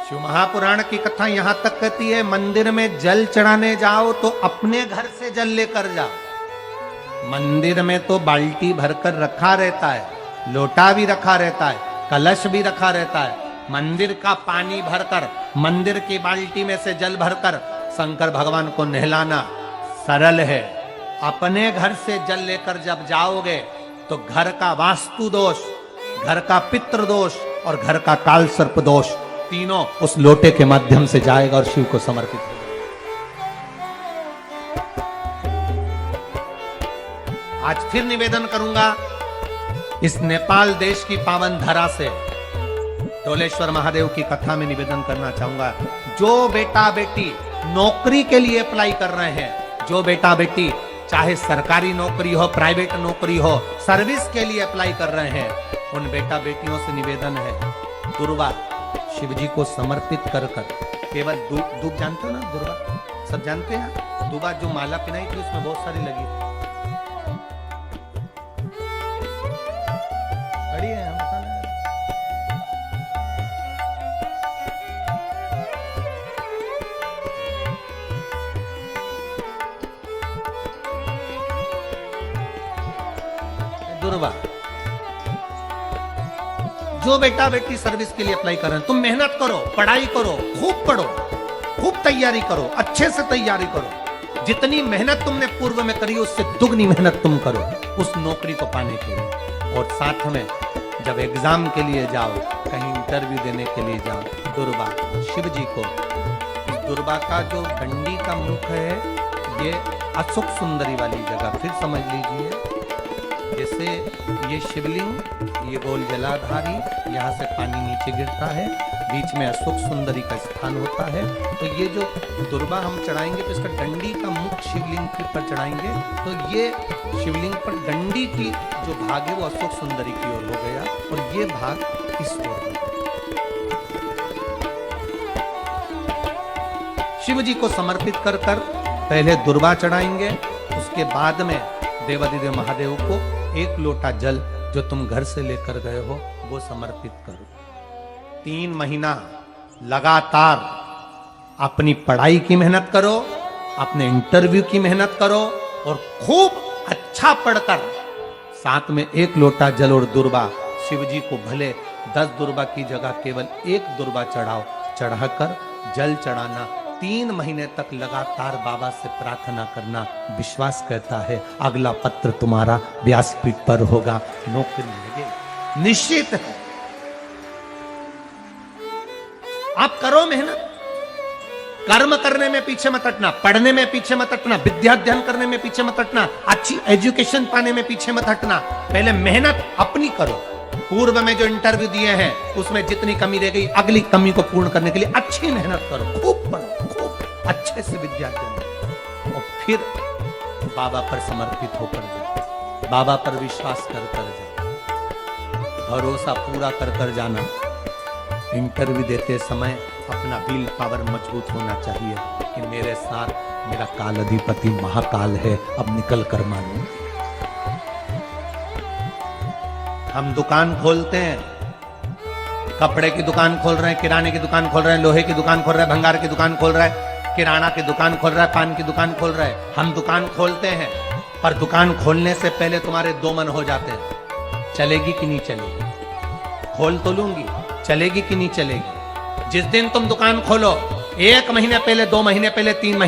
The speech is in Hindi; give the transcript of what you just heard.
शिव महापुराण की कथा यहां तक कहती है, मंदिर में जल चढ़ाने जाओ तो अपने घर से जल लेकर जाओ। मंदिर में तो बाल्टी भरकर रखा रहता है, लोटा भी रखा रहता है, कलश भी रखा रहता है। मंदिर का पानी भरकर, मंदिर की बाल्टी में से जल भरकर शंकर भगवान को नहलाना सरल है। अपने घर से जल लेकर जब जाओगे तो घर का वास्तु दोष, घर का पितृ दोष और घर का काल सर्प दोष तीनों उस लोटे के माध्यम से जाएगा और शिव को समर्पित होगा। आज फिर निवेदन करूंगा, इस नेपाल देश की पावन धरा से डोलेश्वर महादेव की कथा में निवेदन करना चाहूंगा। जो बेटा बेटी नौकरी के लिए अप्लाई कर रहे हैं, जो बेटा बेटी चाहे सरकारी नौकरी हो, प्राइवेट नौकरी हो, सर्विस के लिए अप्लाई कर रहे हैं, उन बेटा बेटियों से निवेदन है, दुर्वा शिव जी को समर्पित कर कर केवल दूब जानते हो ना, दुर्वा सब जानते हैं। दुबा जो माला पिनाई थी उसमें बहुत सारी लगी थी, खड़ी है, हम बता रहे हैं। दुर्वा जो बेटा बेटी सर्विस के लिए अप्लाई कर रहे हैं, तुम मेहनत करो, पढ़ाई करो, खूब पढ़ो, खूब तैयारी करो, अच्छे से तैयारी करो। जितनी मेहनत तुमने पूर्व में करी उससे दुगनी मेहनत तुम करो उस नौकरी को पाने के लिए। और साथ में जब एग्जाम के लिए जाओ, कहीं इंटरव्यू देने के लिए जाओ, दुर्वा शिव जी को, इस दुर्वा का जो डंडी का मुख है ये अशोक सुंदरी वाली जगह, फिर समझ लीजिए जैसे ये शिवलिंग, ये गोल जलाधारी, यहाँ से पानी नीचे गिरता है, बीच में अशोक सुंदरी का स्थान होता है। तो ये जो दुर्वा हम चढ़ाएंगे तो इसका डंडी का मुख शिवलिंग के पर चढ़ाएंगे तो ये शिवलिंग पर डंडी की जो भाग है वो अशोक सुंदरी की ओर हो गया और ये भाग इस ओर हो गया। शिव जी को समर्पित कर कर पहले दुर्वा चढ़ाएंगे, उसके बाद में देवादिदेव महादेव को एक लोटा जल जो तुम घर से लेकर गए हो वो समर्पित करो। 3 महीना लगातार अपनी पढ़ाई की मेहनत करो, अपने इंटरव्यू की मेहनत करो और खूब अच्छा पढ़कर साथ में एक लोटा जल और दुर्वा, शिव जी को भले 10 दुर्वा की जगह केवल एक दुर्वा चढ़ाओ, चढ़ाकर जल चढ़ाना, 3 महीने तक लगातार बाबा से प्रार्थना करना। विश्वास कहता है अगला पत्र तुम्हारा व्यासपीठ पर होगा, नौकरी लगेगी, निश्चित है। आप करो मेहनत, कर्म करने में पीछे मत हटना, पढ़ने में पीछे मत हटना, विद्या अध्ययन करने में पीछे मत हटना, अच्छी एजुकेशन पाने में पीछे मत हटना। पहले मेहनत अपनी करो। पूर्व में जो इंटरव्यू दिए हैं उसमें जितनी कमी रह गई, अगली कमी को पूर्ण करने के लिए अच्छी मेहनत करो, खूब पढ़ो, खूब अच्छे से विद्या अध्ययन और फिर बाबा पर समर्पित होकर जाओ, बाबा पर विश्वास कर कर जाओ, भरोसा पूरा कर कर जाना। इंटरव्यू देते समय अपना विल पावर मजबूत होना चाहिए कि मेरे साथ मेरा काल अधिपति महाकाल है, अब निकल कर मानो। हम दुकान खोलते हैं, कपड़े की दुकान खोल रहे हैं, किराने की दुकान खोल रहे हैं, लोहे की दुकान खोल रहे हैं, भंगार की दुकान खोल रहे हैं, किराना की दुकान खोल रहा है, पान की दुकान खोल रहा है। हम दुकान खोलते हैं पर दुकान खोलने से पहले तुम्हारे 2 मन हो जाते हैं, चलेगी कि नहीं चलेगी, खोल तो लूंगी, चलेगी कि नहीं चलेगी। जिस दिन तुम दुकान खोलो 1 महीने पहले, 2 महीने पहले, 3 महीने